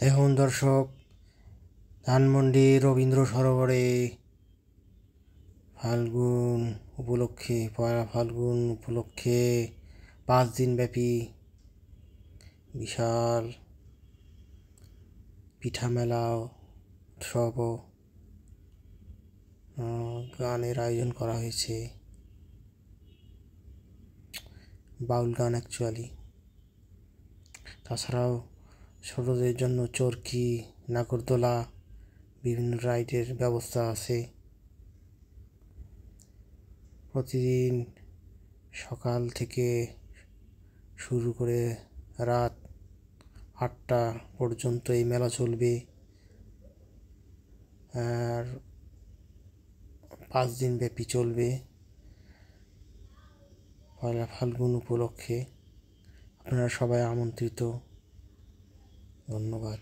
এখন দর্শক, ধানমন্ডি রবীন্দ্র সরোবরে পয়লা ফাল্গুন উপলক্ষে 5 দিন ব্যাপী বিশাল পিঠা মেলা উৎসব ও গানের আয়োজন করা হয়েছে। বাউল গান অ্যাকচুয়ালি। তাছাড়াও ছোটদের জন্য চরকি, নাগরদোলা, বিভিন্ন রাইডের ব্যবস্থা আছে। প্রতিদিন সকাল থেকে শুরু করে রাত 8টা পর্যন্ত এই মেলা চলবে। আর 5 দিন ব্যাপী চলবে পয়লা ফাল্গুন উপলক্ষে। আপনারা সবাই আমন্ত্রিত। ধন্যবাদ।